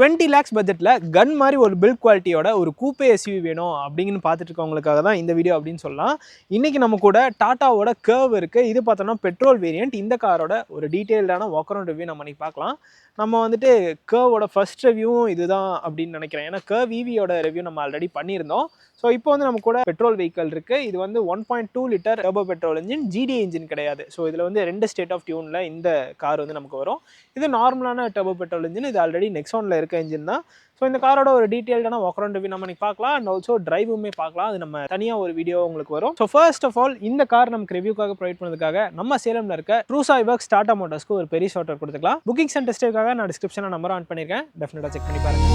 20 lakhs பட்ஜெட்டில் கன் மாதிரி ஒரு பில்ட் குவாலிட்டியோட ஒரு கூப்பே எஸ்யூவி வேணும் அப்படின்னு பார்த்துட்டு இருக்கவங்களுக்காக தான் இந்த வீடியோ அப்படின்னு சொல்லலாம். இன்றைக்கி நம்ம கூட டாட்டாவோட கர்வ் இருக்குது. இது பார்த்தோன்னா பெட்ரோல் வேரியண்ட். இந்த காரோட ஒரு டீட்டெயில்டான வாக் அரவுண்ட் ரிவ்யூ நம்ம இன்றைக்கி பார்க்கலாம். நம்ம வந்துட்டு கர்வோட ஃபர்ஸ்ட் ரிவ்யூவும் இதுதான் அப்படின்னு நினைக்கிறேன். ஏன்னா கர்வ் ஈவியோட ரிவ்யூ நம்ம ஆல்ரெடி பண்ணியிருந்தோம். ஸோ இப்போ வந்து நம்ம கூட பெட்ரோல் வெஹிக்கல் இருக்குது. இது வந்து 1.2 litre turbo petrol engine, G D engine கிடையாது. ஸோ இதில் வந்து 2 ஸ்டேட் ஆஃப் டியூனில் இந்த கார் வந்து நமக்கு வரும். இது நார்மலான டர்போ பெட்ரோல் இன்ஜின். இது ஆல்ரெடி நெக்ஸானில் இருக்க இன்ஜின் தான். ஸோ இந்த காரோட ஒரு டீட்டெயில்டான வாக் அரவுண்ட் ரிவ்யூ நம்ம இன்னைக்கு பார்க்கலாம். அண்ட் ஆல்சோ டிரைவுமே பார்க்கலாம். அது நம்ம தனியாக ஒரு வீடியோ உங்களுக்கு வரும். ஸோ ஃபர்ஸ்ட் ஆஃப் ஆல் இந்த கார் நமக்கு ரிவ்யூக்காக ப்ரொவைட் பண்ணதுக்காக நம்ம சேலமில் இருக்க ட்ரூசாய் ஒர்க்ஸ் டாடா மோட்டார்ஸ்க்கு ஒரு பெரிய ஷார்ட் அவுட் கொடுத்துக்கலாம். புக்கிங்ஸ் அண்ட் டெஸ்ட்டுக்காக நான் டிஸ்கிரிப்ஷனில் நம்பர் ஆன் பண்ணியிருக்கேன். டெஃபினட்டாக செக் பண்ணி பாருங்கள்.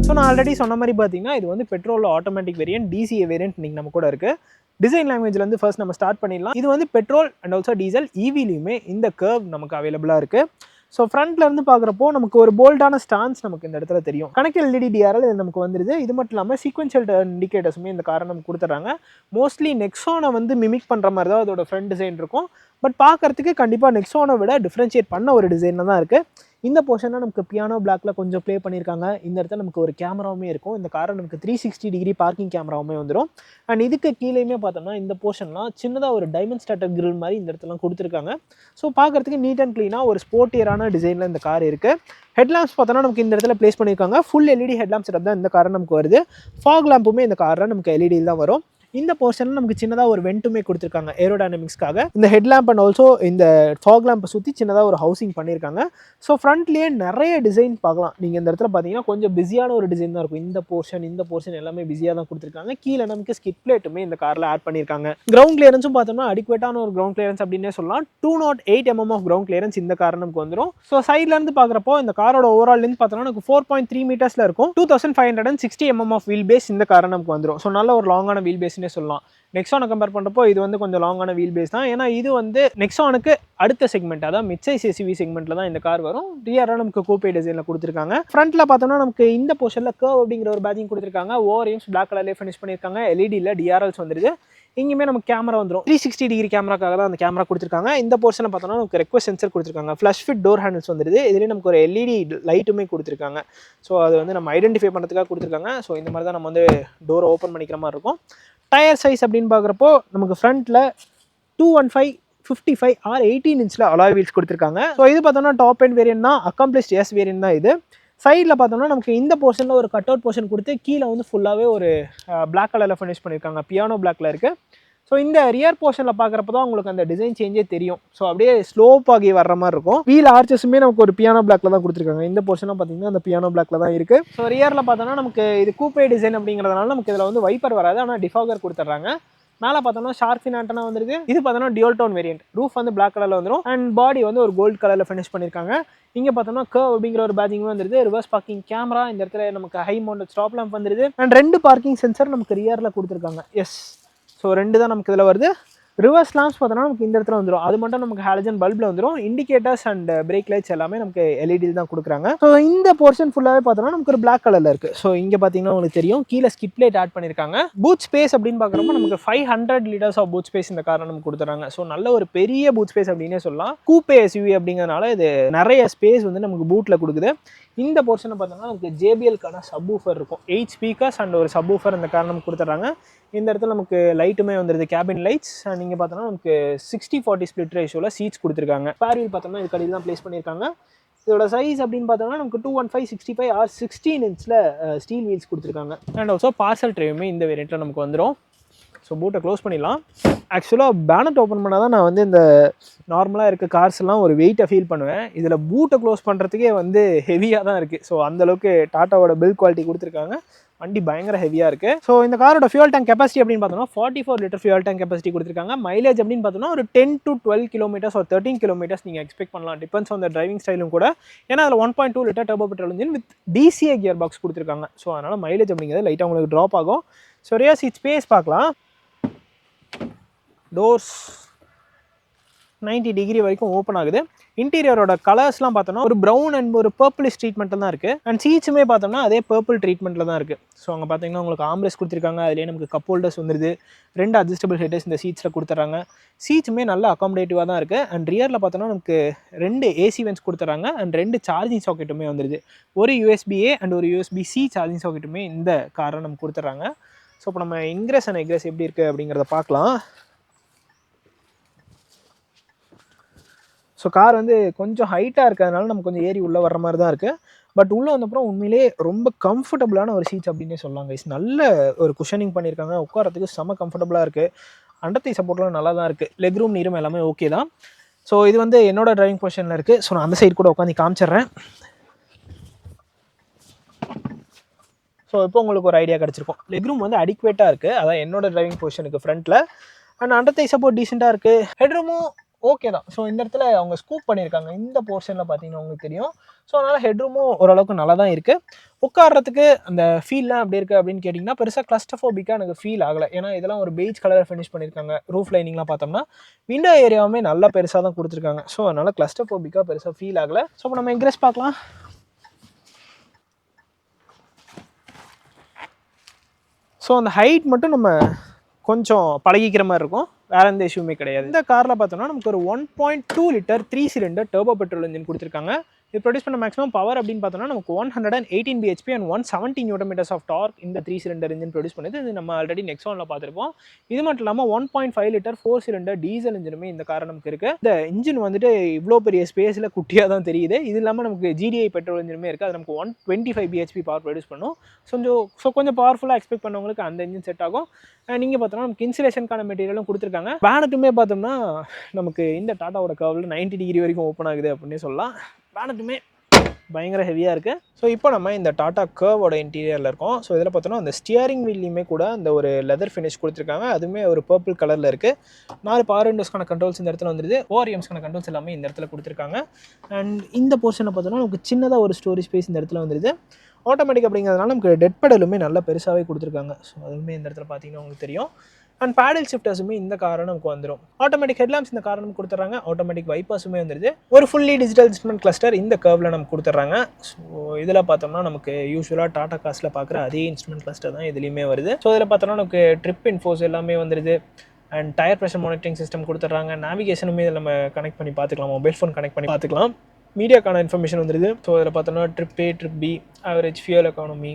ஸோ நான் ஆல்ரெடி சொன்ன மாதிரி பார்த்தீங்கன்னா இது வந்து பெட்ரோலில் ஆட்டோமேட்டிக் வேரியன்ட், டிசிஏ வேரியன்ட் இன்னைக்கு நம்ம கூட இருக்குது. டிசைன் லாங்குவேஜ்லேருந்து ஃபர்ஸ்ட் நம்ம ஸ்டார்ட் பண்ணிடலாம். இது வந்து பெட்ரோல் அண்ட் ஆல்சோ டீசல் ஈவிலையுமே இந்த கர்வ் நமக்கு அவைலபிளாக இருக்குது. ஸோ ஃப்ரண்ட்லேருந்து பார்க்குறப்போ நமக்கு ஒரு போல்டான ஸ்டான்ஸ் நமக்கு இந்த இடத்துல தெரியும். கணக்கு எல்இடி டிஆர்எல் இது நமக்கு வந்துடுது. இது மட்டும் இல்லாமல் சீக்வென்ஷியல் இண்டிகேட்டர்ஸுமே இந்த காரை நமக்கு கொடுத்துட்றாங்க. மோஸ்ட்லி நெக்ஸானை வந்து மிமிக் பண்ணுற மாதிரி தான் அதோட ஃப்ரண்ட் டிசைன் இருக்கும். பட் பார்க்குறதுக்கு கண்டிப்பாக நெக்ஸானை விட டிஃப்ரென்ஷியேட் பண்ண ஒரு டிசைனில் தான் இருக்குது. இந்த போர்ஷனில் நமக்கு பியானோ பிளாக்ல கொஞ்சம் ப்ளே பண்ணியிருக்காங்க. இந்த இடத்துல நமக்கு ஒரு கேமராவுமே இருக்கும். இந்த காரை நமக்கு 360 டிகிரி பார்க்கிங் கேமராவுமே வந்துடும். அண்ட் இதுக்கு கீழேயுமே பார்த்தோம்னா இந்த போர்ஷன்லாம் சின்னதாக ஒரு டைமண்ட் ஸ்டார்டர் கிரில் மாதிரி இந்த இடத்துல கொடுத்துருக்காங்க. ஸோ பார்க்குறதுக்கு நீட் அண்ட் க்ளீனாக ஒரு ஸ்போர்ட்டியரான டிசைனில் இந்த கார் இருக்குது. ஹெட்லாம்ப்ஸ் பார்த்தோன்னா நமக்கு இந்த இடத்துல ப்ளேஸ் பண்ணியிருக்காங்க. ஃபுல் எல்இடி ஹெட்லாம்ப் செட்டப் தான் இந்த காரை நமக்கு வருது. ஃபாக் லேம்புமே இந்த காரில் நமக்கு எல்இடியில் தான் வரும். இந்த போர்ஷனில் நமக்கு சின்னதாக ஒரு வெண்ட்டுமே கொடுத்துருக்காங்க ஏரோடைனமிக்ஸ்க்காக. இந்த ஹெட்லாம்ப் அண்ட் ஆல்சோ இந்த ஃபாக் லேம்பை சுற்றி சின்னதாக ஒரு ஹவுசிங் பண்ணியிருக்காங்க. ஸோ ஃப்ரண்ட்லேயே நிறைய டிசைன் பார்க்கலாம். நீங்கள் இந்த இடத்துல பார்த்தீங்கன்னா கொஞ்சம் பிஸியான ஒரு டிசைன் தான் இருக்கும். இந்த போர்ஷன் எல்லாமே பிஸியாக தான் கொடுத்துருக்காங்க. கீழே நமக்கு ஸ்கிட் பிளேட்டுமே இந்த காரில் ஆட் பண்ணியிருக்காங்க. கிரவுண்ட் கிளியரன்ஸும் பார்த்தோம்னா அடிக்வேட்டான ஒரு கிரவுண்ட் கிளியரன்ஸ் அப்படின்னே சொல்லலாம். 208 mm ஆஃப் கிரவுண்ட் கிளியரன்ஸ் இந்த கார் நமக்கு வந்துடும். ஸோ சைட்லேருந்து பார்க்குறப்போ இந்த காரோட ஓவரால் லென்த் பார்த்தோம்னா நமக்கு 4.3 மீட்டர்ஸில் இருக்கும். 2560 mm ஆஃப் வீல் பேஸ் இந்த காரை நமக்கு வந்துடும். ஸோ நல்ல ஒரு லாங்கான வீல் பேஸ் சொல்லலாம். நெக்ஸானை கம்பேர் பண்ணுறப்போ இது வந்து கொஞ்சம் லாங்கான வீல் பேஸ் தான். ஏன்னா இது வந்து நெக்ஸானுக்கு அடுத்த செக்மெண்ட், அதாவது மிட் சைஸ் எஸ்யூவி செக்மெண்ட்டில் தான் இந்த கார் வரும். டிஆர்எல் நமக்கு கூப்பே டிசைனில் கொடுத்துருக்காங்க. ஃப்ரண்ட்டில் பார்த்தோம்னா நமக்கு இந்த போர்ஷனில் கர்வ் அப்படிங்கிற ஒரு பேஜிங் கொடுத்துருக்காங்க. ஓவரையும் பிளாக் கலர்லேயே ஃபினிஷ் பண்ணியிருக்காங்க. எல்இடியில் டிஆர்எல்ஸ் வந்துருது. இங்கேயுமே நமக்கு கேமரா வந்துடும். 360 டிகிரி கேமராக்காக தான் அந்த கேமரா கொடுத்துருக்காங்க. இந்த போர்ஷனில் பார்த்தோம்னா நமக்கு ரெக்வஸ்ட் சென்சர் கொடுத்துருக்காங்க. ஃப்ளஷ் ஃபிட் டோர் ஹேண்டில்ஸ் வந்துருது. இதுலேயே நமக்கு ஒரு எல்இடி லைட்டுமே கொடுத்துருக்காங்க. ஸோ அது வந்து நம்ம ஐடென்டிஃபை பண்ணுறதுக்காக கொடுத்துருக்காங்க. ஸோ இந்த மாதிரி தான் நம்ம வந்து டோரை ஓப்பன் பண்ணிக்கிற மாதிரி இருக்கும். டயர் சைஸ் அப்படின்னு பார்க்குறப்போ நமக்கு ஃப்ரண்ட்டில் 215/55 or 18 இன்ச்சில் அலாய் வீல்ஸ் கொடுத்துருக்காங்க. ஸோ இது பார்த்தோம்னா டாப் எண்ட் வேரியன்ட் தான், அக்காம்ப்ளிஷ்ட் எஸ் வேரியன்ட் தான் இது. சைடில் பார்த்தோம்னா நமக்கு இந்த போர்ஷனில் ஒரு கட் அவுட் போர்ஷன் கொடுத்து கீழே வந்து ஃபுல்லாகவே ஒரு பிளாக் கலரில் ஃபினிஷ் பண்ணியிருக்காங்க. பியானோ பிளாக்ல இருக்குது. ஸோ இந்த ரியர் போர்ஷனில் பார்க்குறப்ப தான் உங்களுக்கு அந்த டிசைன் சேஞ்சே தெரியும். ஸோ அப்படியே ஸ்லோப் ஆகி வர்ற மாதிரி இருக்கும். வீல் ஆர்ச்சஸுமே நமக்கு ஒரு பியானோ பிளாக்ல தான் கொடுத்துருக்காங்க. இந்த போர்ஷனாக பார்த்தீங்கன்னா அந்த பியானோ பிளாக்ல தான் இருக்குது. ஸோ ரியரில் பார்த்தோன்னா நமக்கு இது கூப்பே டிசைன் அப்படிங்கிறதுனால நமக்கு இதில் வந்து வைப்பர் வராது, ஆனால் டிஃபாகர் கொடுத்துட்றாங்க. மேலே பார்த்தோம்னா ஷார்ஃபின் ஆண்டனா வந்துருக்கு. இது பார்த்தோன்னா டியூல் டோன் வேரியன்ட். ரூஃப் வந்து பிளாக் கலரில் வந்துடும். அண்ட் பாடி வந்து ஒரு கோல்டு கலரில் ஃபினிஷ் பண்ணியிருக்காங்க. இங்கே பார்த்தோம்னா கர்வ் அப்படிங்கிற ஒரு பேஜிங் வந்துருது. ரிவர்ஸ் பார்க்கிங் கேமரா இந்த இடத்துல நமக்கு ஹை மவுண்டட் ஸ்டாப் லேம்ப் வந்துருது. அண்ட் 2 பார்க்கிங் சென்சர் நமக்கு ரியரில் கொடுத்துருக்காங்க. எஸ், ஸோ 2 தான் நமக்கு இதில் வருது. ரிவர்ஸ் லாம்ப்ஸ் பார்த்தோன்னா நமக்கு இந்த இடத்துல வந்துடும். அது மட்டும் நமக்கு ஹாலஜன் பல்பில் வந்துடும். இண்டிகேட்டர்ஸ் அண்ட் பிரேக் லைட்ஸ் எல்லாமே நமக்கு எல்இடியில் தான் கொடுக்குறாங்க. ஸோ இந்த போர்ஷன் ஃபுல்லாகவே பார்த்தோன்னா நமக்கு ஒரு பிளாக் கலரில் இருக்குது. ஸோ இங்கே பார்த்தீங்கன்னா உங்களுக்கு தெரியும் கீழே ஸ்கிட் பிளேட் ஆட் பண்ணியிருக்காங்க. பூட் ஸ்பேஸ் அப்படின்னு பார்க்குறப்போ நமக்கு 500 liters ஆஃப் பூட் ஸ்பேஸ் இந்த காரை நமக்கு கொடுத்துறாங்க. ஸோ நல்ல ஒரு பெரிய பூட் ஸ்பேஸ் அப்படின்னே சொல்லலாம். கூப்பே எஸ்யூவி அப்படிங்கிறதுனால இது நிறைய ஸ்பேஸ் வந்து நமக்கு பூட்டில் கொடுக்குது. இந்த போர்ஷனை பார்த்தோம்னா நமக்கு ஜேபிஎல்கான சப்வூஃபர் இருக்கும். 8 ஸ்பீக்கர்ஸ் அண்ட் ஒரு சப்வூஃபர் இந்த கார் நமக்கு கொடுத்துட்றாங்க. இந்த இடத்துல நமக்கு லைட்டுமே வந்துருது, கேபின் லைட்ஸ். அண்ட் நீங்கள் பார்த்தோன்னா நமக்கு 60/40 ஸ்பிளிட் ரேஷியோவில் சீட்ஸ் கொடுத்துருக்காங்க. ஸ்பேர் வீல் பார்த்தோம்னா இது கடையில் தான் ப்ளேஸ் பண்ணியிருக்காங்க. இதோட சைஸ் அப்படின்னு பார்த்தோம்னா நமக்கு 215/65 or 16 இன்ச்சில் ஸ்டீல் வீல்ஸ் கொடுத்துருக்காங்க. அண்ட் ஆல்சோ பார்சல் ட்ரேவுமே இந்த வேரியண்ட்டில் நமக்கு வந்துடும். ஸோ பூட்டை க்ளோஸ் பண்ணிடலாம். ஆக்சுவலாக பேனட் ஓப்பன் பண்ணால் தான் நான் வந்து இந்த நார்மலாக இருக்க கார்ஸ் எல்லாம் ஒரு வெயிட்டை ஃபீல் பண்ணுவேன். இதில் பூட்டை க்ளோஸ் பண்ணுறதுக்கே வந்து ஹெவியாக தான் இருக்குது. ஸோ அந்தளவுக்கு டாட்டாவோட பில்ட் குவாலிட்டி கொடுத்துருக்காங்க. வண்டி பயங்கர ஹெவியாக இருக்குது. ஸோ இந்த காரோட ஃபியூல் டேங்க் கெப்பாசிட்டி அப்படின்னு பார்த்தோம்னா 44 லிட்டர் ஃபியூல் டேங்க் கெப்பாசிட்டி கொடுத்துருக்காங்க. மைலேஜ் அப்படின்னு பார்த்தோம்னா ஒரு 10 to 12 kilometers or 13 kilometers நீங்கள் எக்ஸ்பெக்ட் பண்ணலாம். டிபெண்ட்ஸ் ஆன் த டிரைவிங் ஸ்டைலும் கூட. ஏன்னா அதில் 1.2 litre turbo petrol engine with TCA gear box கொடுத்துருக்காங்க. ஸோ அதனால் மைலேஜ் அப்படிங்கிறது லைட்டாக உங்களுக்கு ட்ராப் ஆகும். ஸோ ரியர் சீட் ஸ்பேஸ் பார்க்கலாம். டோர்ஸ் 90 டிகிரி வரைக்கும் ஓப்பன் ஆகுது. இன்டீரியரோட கலர்ஸ்லாம் பார்த்தோம்னா ஒரு ப்ரௌன் அண்ட் ஒரு பர்பிளிஷ் ட்ரீட்மெண்ட்டில் தான் இருக்குது. அண்ட் சீட்ஸுமே பார்த்தோம்னா அதே பர்பிள் ட்ரீட்மெண்ட்டில் தான் இருக்குது. ஸோ அங்கே பார்த்தீங்கன்னா உங்களுக்கு ஆம்ரெஸ்ட் கொடுத்துருக்காங்க. அதிலே நமக்கு கப் ஹோல்டர்ஸ் வந்துருது. 2 அட்ஜஸ்டபிள் ஹெட்டர்ஸ் இந்த சீட்ஸில் கொடுத்துட்றாங்க. சீட்ஸுமே நல்ல அகாமடேட்டிவாக தான் இருக்குது. அண்ட் ரியரில் பார்த்தோம்னா நமக்கு 2 ஏசி வென்ட்ஸ் கொடுத்துட்றாங்க. அண்ட் 2 சார்ஜிங் சாக்கெட்டுமே வந்துடுது. ஒரு USB-A அண்ட் ஒரு USB-C சார்ஜிங் சாக்கெட்டுமே இந்த காரை நமக்கு கொடுத்துட்றாங்க. ஸோ இப்போ நம்ம இன்க்ரெஸ் அண்ட் எக்ரெஸ் எப்படி இருக்குது அப்படிங்கிறத பார்க்கலாம். ஸோ கார் வந்து கொஞ்சம் ஹைட்டாக இருக்கிறதுனால நம்ம கொஞ்சம் ஏறி உள்ளே வர்ற மாதிரி தான் இருக்குது. பட் உள்ளே வந்தப்புறம் உண்மையிலே ரொம்ப கம்ஃபர்டபுளான ஒரு சீட்ஸ் அப்படின்னே சொல்லலாம் கைஸ். நல்ல ஒரு குஷனிங் பண்ணியிருக்காங்க. உட்காரத்துக்கு செம்ம கம்ஃபர்டபுளாக இருக்குது. அண்டத்தை சப்போர்ட்லாம் நல்லா தான் இருக்குது. லெக் ரூம் நீரும் எல்லாமே ஓகே தான். ஸோ இது வந்து என்னோட டிரைவிங் பொசிஷனில் இருக்குது. ஸோ நான் அந்த சைடு கூட உட்காந்து காமிச்சிட்றேன். ஸோ இப்போ உங்களுக்கு ஒரு ஐடியா கிடச்சிருக்கும். லெக் ரூம் வந்து அடிக்குவேட்டாக இருக்குது. அதான் என்னோட டிரைவிங் பொசிஷனுக்கு ஃப்ரண்ட்டில். அண்ட் அண்டத்தை சப்போர்ட் டீசெண்டாக இருக்குது. ஹெட்ரூமும் ஓகே தான். ஸோ இந்த இடத்துல அவங்க ஸ்கூப் பண்ணியிருக்காங்க. இந்த போர்ஷனில் பார்த்தீங்கன்னா உங்களுக்கு தெரியும். ஸோ அதனால் ஹெட்ரூமும் ஓரளவுக்கு நல்லா தான் இருக்குது. உட்கார்றதுக்கு அந்த ஃபீல்லாம் எப்படி இருக்குது அப்படின்னு கேட்டிங்கன்னா பெருசாக கிளஸ்ட்ரோஃபோபிக்காக எனக்கு ஃபீல் ஆகலை. ஏன்னா இதெல்லாம் ஒரு பெய்ஜ் கலரை ஃபினிஷ் பண்ணியிருக்காங்க. ரூஃப் லைனிங்லாம் பார்த்தோம்னா விண்டோ ஏரியாவுமே நல்லா பெருசாக தான் கொடுத்துருக்காங்க. ஸோ அதனால் கிளஸ்ட்ரோஃபோபிக்காக பெருசாக ஃபீல் ஆகலை. ஸோ இப்போ நம்ம எக்ரெஸ் பார்க்கலாம். ஸோ அந்த ஹைட் மட்டும் நம்ம கொஞ்சம் பழகிக்கிற மாதிரி இருக்கும். வேறு எந்த இஷ்யூமே கிடையாது. இந்த காரில் பார்த்தோம்னா நமக்கு ஒரு 1.2 litre 3 cylinder turbo petrol engine கொடுத்துருக்காங்க. இது ப்ரொடியூஸ் பண்ண மேக்ஸிமம் பவர் அப்படின்னு பார்த்தோம்னா நமக்கு 118 bhp and 170 Nm of torque இந்த 3 சிலிண்டர் இன்ஜின் ப்ரொடியூஸ் பண்ணுது. இது நம்ம ஆல்ரெடி நெக்ஸானில் பார்த்துருப்போம். இது மட்டும் இல்லாமல் 1.5 லிட்டர் 4 சிலிண்டர் டீசல் இன்ஜினுமே இந்த கார் நமக்கு இருக்குது. இந்த இன்ஜின் வந்துட்டு இவ்வளோ பெரிய ஸ்பேஸில் குட்டியாக தான் தெரியுது. இது இல்லாமல் நமக்கு GDI பெட்ரோல் இன்ஜினுமே இருக்குது. அது நமக்கு 125 bhp பவர் ப்ரொடியூஸ் பண்ணும். கொஞ்சம் பவர்ஃபுல்லாக எக்ஸ்பெக்ட் பண்ணவங்களுக்கு அந்த இன்ஜின் செட் ஆகும். நீங்கள் பார்த்தோம்னா நமக்கு இன்சுலேஷனுக்கான மெட்டீரியலும் கொடுத்துருக்காங்க. பேனட்டுமே பார்த்தோம்னா நமக்கு இந்த டாட்டாவோட கர்வில் 90 டிகிரி வரைக்கும் ஓப்பன் ஆகுது அப்படின்னே சொல்லலாம். பேனட்டுமே பயங்கர ஹெவியாக இருக்குது. ஸோ இப்போ நம்ம இந்த டாட்டா கர்வோட இன்டீரியரில் இருக்கோம். ஸோ இதில் பார்த்தோன்னா அந்த ஸ்டியரிங் வீல்லையுமே கூட அந்த ஒரு லெதர் ஃபினிஷ் கொடுத்துருக்காங்க. அதுவுமே ஒரு பர்பிள் கலரில் இருக்குது. 4 பவர் விண்டோஸ்க்கான கண்ட்ரோல்ஸ் இந்த இடத்துல வந்துருது. ORMஸ்க்கான கண்ட்ரோல்ஸ் எல்லாமே இந்த இடத்துல கொடுத்துருக்காங்க. அண்ட் இந்த போர்ஷனில் பார்த்தோன்னா நமக்கு சின்னதாக ஒரு ஸ்டோரேஜ் ஸ்பேஸ் இந்த இடத்துல வந்துருது. ஆட்டோமேட்டிக் அப்படிங்கிறதுனால நமக்கு டெட் பெடலுமே நல்லா பெருசாகவே கொடுத்துருக்காங்க. ஸோ அதுவுமே இந்த இடத்துல பார்த்தீங்கன்னா உங்களுக்கு தெரியும். அண்ட் பேடல் ஷிஃப்டர்ஸுமே இந்த காரை நமக்கு வந்துடும். ஆட்டோமேட்டிக் ஹெட்லாம்ப்ஸ் இந்த காரை நமக்கு கொடுத்துட்றாங்க. ஆட்டோமேட்டிக் வைப்பர்ஸுமே வந்துடுது. ஒரு ஃபுல்லி டிஜிட்டல் இன்ஸ்ட்ருமெண்ட் கிளஸ்டர் இந்த கர்வில் நமக்கு கொடுத்துட்றாங்க. ஸோ இதில் பார்த்தோம்னா நமக்கு யூஸ்வலாக டாடா காஸில் பார்க்குற அதே இன்ஸ்ட்ருமெண்ட் கிளஸ்டர் தான் இதுலேயுமே வருது. ஸோ இதில் பார்த்தோம்னா நமக்கு ட்ரிப் இன்ஃபோஸ் எல்லாமே வந்துடுது. And tyre pressure monitoring system கொடுத்துட்றாங்க. நேவிகேஷனுமே இதில் நம்ம கனெக்ட் பண்ணி பார்த்துக்கலாம். மொபைல் ஃபோன் கனெக்ட் பண்ணி பார்த்துக்கலாம். மீடியாக்கான இன்ஃபர்மேஷன் வந்துடுது. ஸோ இதில் பார்த்தோம்னா trip A, trip B, average fuel economy,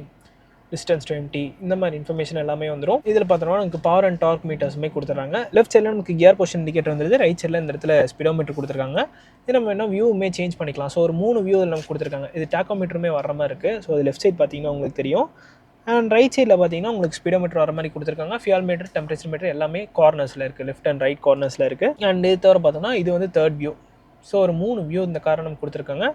distance to empty, இந்த மாதிரி இன்ஃபர்மேஷன் எல்லாமே வந்துடும். இதில் பார்த்தோம்னா நமக்கு பவர் அண்ட் டார்க் மீட்டர்ஸுமே கொடுத்துட்றாங்க. லெஃப்ட் சைடில் நமக்கு கியர் பொசிஷன் இண்டிகேட்டர் வந்துருது. ரைட் சைடில் இந்த இடத்துல ஸ்பீடோமீட்டர் கொடுத்துருக்காங்க. இது நம்ம என்ன வியூவுமே சேஞ்ச் பண்ணிக்கலாம். ஸோ ஒரு 3 வியூ இதில் நமக்கு கொடுத்துருக்காங்க. இது டாக்கோமீட்டருமே வர மாதிரி இருக்குது. ஸோ அது லெஃப்ட் சைட் பார்த்தீங்கன்னா உங்களுக்கு தெரியும். அண்ட் ரைட் சைடில் பார்த்தீங்கன்னா உங்களுக்கு ஸ்பீடோமீட்டர் வர மாதிரி கொடுத்துருக்காங்க. ஃபியூல் மீட்டர், டெம்பரேச்சர் மீட்டர் எல்லாமே கார்னர்ஸில் இருக்குது. லெஃப்ட் அண்ட் ரைட் கார்னர்ஸில் இருக்குது. அண்ட் இது தவிர பார்த்தோம்னா இது வந்து 3rd வியூ. ஸோ ஒரு 3 வியூ இந்த காரை நமக்கு கொடுத்துருக்காங்க.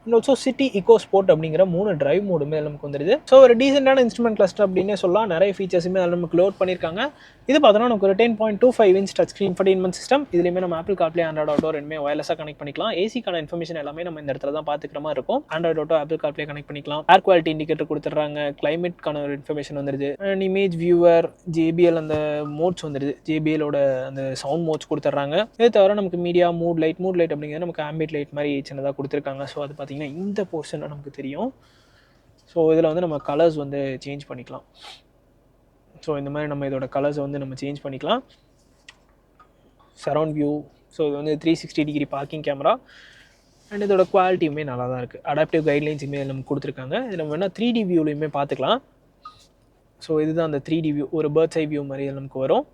And also city eco sport அப்படிங்கிற 3 டிரைவ் மோடுமே நமக்கு வந்துடுது. ஸோ ஒரு டீசெண்டான இன்ஸ்ட்ருமெண்ட் கிளஸ்டர் அப்படின்னே சொல்லலாம். நிறைய ஃபீச்சர்ஸுமே அதில் நமக்கு லோட் பண்ணியிருக்காங்க. இது பார்த்தோன்னா நமக்கு ஒரு 10.25 inch touch screen infotainment system. இதுலேயுமே நம்ம ஆப்பிள் கார்ப்ளே, ஆண்ட்ராய்ட் ஆட்டோ ரெண்டுமே வயர்லெஸ்ஸாக கனெக்ட் பண்ணிக்கலாம். ஏசிக்கான இன்ஃபர்மேஷன் எல்லாமே நம்ம இந்த இடத்துல தான் பார்த்துக்கிற மாதிரி இருக்கும். Android auto, apple CarPlay connect பண்ணிக்கலாம். ஏர் குவாலிட்டி இண்டிகேட்டர் கொடுத்துட்றாங்க. கிளைமேட்கான ஒரு இன்ஃபர்மேஷன் வந்துடுது. அண்ட் இமேஜ் வியூவர், JBL அந்த மோட்ஸ் வந்துடுது. JBLோட அந்த சவுண்ட் மோட்ஸ் கொடுத்துட்றாங்க. இது தவிர நமக்கு மீடியா, மூட் லைட் அப்படிங்கிறது நமக்கு ஆம்பியன்ட் லைட் மாதிரி சின்னதாக கொடுத்துருக்காங்க. ஸோ அது பார்த்தீங்கன்னா இந்த போர்ஷன் நமக்கு தெரியும். ஸோ இதில் வந்து நம்ம கலர்ஸ் வந்து சேஞ்ச் பண்ணிக்கலாம். ஸோ இந்த மாதிரி நம்ம இதோட கலர்ஸை வந்து நம்ம சேஞ்ச் பண்ணிக்கலாம். Surround view. ஸோ இது வந்து 360 டிகிரி பார்க்கிங் கேமரா. அண்ட் இதோட குவாலிட்டியுமே நல்லா தான் இருக்குது. அடாப்டிவ் கைட்லைன்ஸுமே நமக்கு கொடுத்துருக்காங்க. இதில் நம்ம வேணால் 3D வியூலையுமே பார்த்துக்கலாம். ஸோ இதுதான் அந்த 3D வியூ. ஒரு பேர்ட்ஸ் ஐ வியூ மாதிரி நமக்கு வரும்.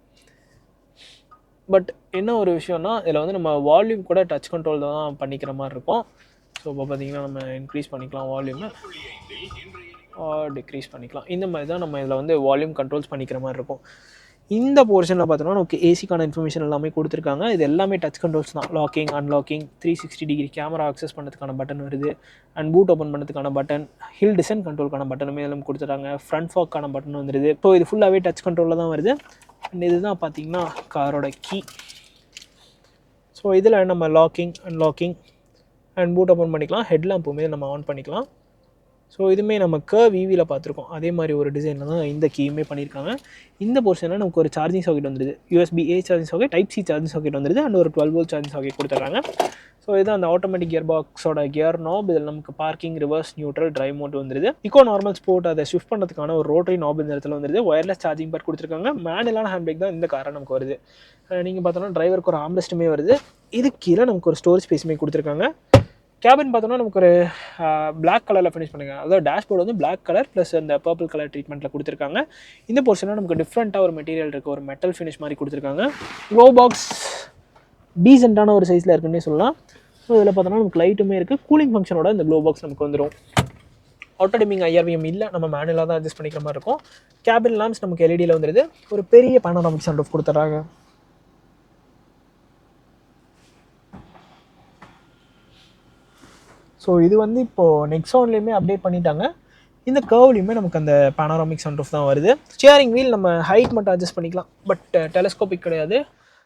பட் என்ன ஒரு விஷயம்னா இதில் வந்து நம்ம வால்யூம் கூட டச் கண்ட்ரோல் தான் பண்ணிக்கிற மாதிரி இருக்கும். ஸோ இப்போ பார்த்தீங்கன்னா நம்ம இன்க்ரீஸ் பண்ணிக்கலாம் வால்யூமை, டிக்ரீஸ் பண்ணிக்கலாம். இந்த மாதிரி தான் நம்ம இதில் வந்து வால்யூம் கண்ட்ரோல்ஸ் பண்ணிக்கிற மாதிரி இருக்கும். இந்த போர்ஷனில் பார்த்தோன்னா நமக்கு ஏசிக்கான இன்ஃபர்மேஷன் எல்லாமே கொடுத்துருக்காங்க. இது எல்லாமே டச் கண்ட்ரோல்ஸ் தான். Locking, unlocking, 360 degree camera access பண்ணுறதுக்கான பட்டன் வருது. அண்ட் பூட் ஓப்பன் பண்ணுறதுக்கான பட்டன், ஹில் டிசைன் கண்ட்ரோலுக்கான பட்டனுமே எல்லாம் கொடுத்துட்டாங்க. ஃப்ரண்ட் ஃபாக்கான பட்டன் வந்துடுது. ஸோ இது ஃபுல்லாகவே டச் கண்ட்ரோலில் தான் வருது. அண்ட் இதுதான் பார்த்தீங்கன்னா காரோட கீ. ஸோ இதில் நம்ம locking, unlocking and boot open பண்ணிக்கலாம். ஹெட்லாம்புமே நம்ம ஆன் பண்ணிக்கலாம். ஸோ இதுவுமே நம்ம கர்வ் ஈவியில் பார்த்துருக்கோம், அதே மாதிரி ஒரு டிசைனில் தான் இந்த கீயுமே பண்ணியிருக்காங்க. இந்த போர்ஷனில் நமக்கு ஒரு சார்ஜிங் சாக்கெட் வந்துடுது, USB-A charging socket, Type-C charging socket வந்துடுது, அண்ட் ஒரு 12 volt சார்ஜிங் சாக்கெட் கொடுத்துட்றாங்க. ஸோ இது அந்த ஆட்டோமேட்டிக் கியர் பாக்ஸோட கியர் நாப். இதில் நமக்கு parking, reverse, neutral, drive mode வந்துடுது. இக்கோ நார்மல் ஸ்போர்ட் அதை ஷிஃப்ட் பண்ணுறதுக்கான ஒரு ரோட்டரி நாப் இந்த இடத்துல வந்துடுது. ஒயர்லெஸ் சார்ஜிங் பார்ட் கொடுத்துருக்காங்க. மேனுவலான ஹேண்ட் பிரேக் தான் இந்த காரை நமக்கு வருது. நீங்கள் பார்த்தோன்னா டிரைவருக்கு ஒரு ஆம்ரெஸ்ட்டுமே வருது. இது கீழே நமக்கு ஒரு ஸ்டோரேஜ் ஸ்பேஸுமே கொடுத்துருக்காங்க. கேபின் பார்த்தோன்னா நமக்கு ஒரு பிளாக் கலரில் ஃபினிஷ் பண்ணிருக்காங்க. அதாவது டேஷ்போர்டு வந்து பிளாக் கலர் ப்ளஸ் அந்த பர்பிள் கலர் ட்ரீட்மெண்ட்டில் கொடுத்துருக்காங்க. இந்த போர்ஷனில் நமக்கு டிஃப்ரெண்ட்டாக ஒரு மெட்டீரியல் இருக்குது, ஒரு மெட்டல் ஃபினிஷ் மாதிரி கொடுத்துருக்காங்க. க்ளோ பாக்ஸ் டீசெண்டான ஒரு சைஸில் இருக்குன்னே சொல்லலாம். ஸோ இதில் பார்த்தோன்னா நமக்கு லைட்டுமே இருக்குது. கூலிங் ஃபங்க்ஷனோட இந்த க்ளோ பாக்ஸ் நமக்கு வந்துடும். ஆட்டோ டிமிங் IRVM இல்லை, நம்ம மேனுவலாக தான் அட்ஜஸ்ட் பண்ணிக்கிற மாதிரி இருக்கும். கேபின் லாம்ப்ஸ் நமக்கு LEDயில் வந்துடுது. ஒரு பெரிய பேனோராமிக் சன்ரூஃப் கொடுத்துட்றாங்க. ஸோ இது வந்து இப்போது நெக்ஸான்லேயுமே அப்டேட் பண்ணிட்டாங்க. இந்த கர்வ்லையுமே நமக்கு அந்த பேனோராமிக் சன்ரூஃப் தான் வருது. ஸ்டியரிங் வீல் நம்ம ஹைட் மட்டும் அட்ஜஸ்ட் பண்ணிக்கலாம், பட் டெலஸ்கோபிக் கிடையாது.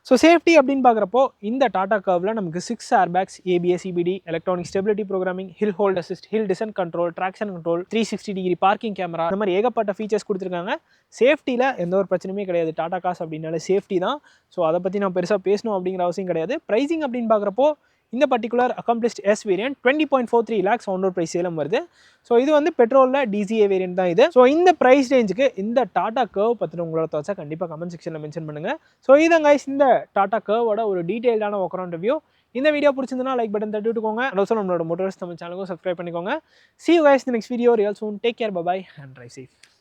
ஸோ சேஃப்டி அப்படின்னு பார்க்குறப்போ இந்த டாடா கர்வில் நமக்கு 6 airbags, ABS, EBD, electronic stability programming, hill hold assist, hill descent control, traction control, 360 degree parking camera, இந்த மாதிரி ஏகப்பட்ட ஃபீச்சர்ஸ் கொடுத்துருக்காங்க. சேஃப்டியில் எந்த ஒரு பிரச்சனையுமே கிடையாது. டாடா காஸ் அப்படின்னாலே சேஃப்டி தான். ஸோ அதை பற்றி நான் பெருசாக பேசணும் அப்படிங்கிற அவசியம் கிடையாது. ப்ரைஸிங் அப்படின்னு பார்க்குறப்போ இந்த particular accomplished S variant 20.43 lakhs on road price Salem வருது. ஸோ இது வந்து பெட்ரோலில் DCA வேரியன்ட் தான் இது. ஸோ இந்த ப்ரைஸ் ரேஞ்சுக்கு இந்த டாடா கர்வ் பற்றின உங்களோட தோச்சா கண்டிப்பாக கமெண்ட் செக்ஷனில் மென்ஷன் பண்ணுங்கள். ஸோ இதான் கைஸ் இந்த டாடா கர்வோட ஒரு டீட்டெயில்டான ஒர்க் ரிவ்யூ. இந்த வீடியோ பிடிச்சிருந்தனா லைக் பட்டன் தட்டி விட்டுக்கோங்க. அண்ட் ஆல்சோ நம்மளோட மோட்டர்ஸ் நம்ம சேனலுக்கும் சப்ஸ்கிரைப் பண்ணிக்கோங்க. See you guys in the next video. Real soon. Take care. Bye bye and drive safe.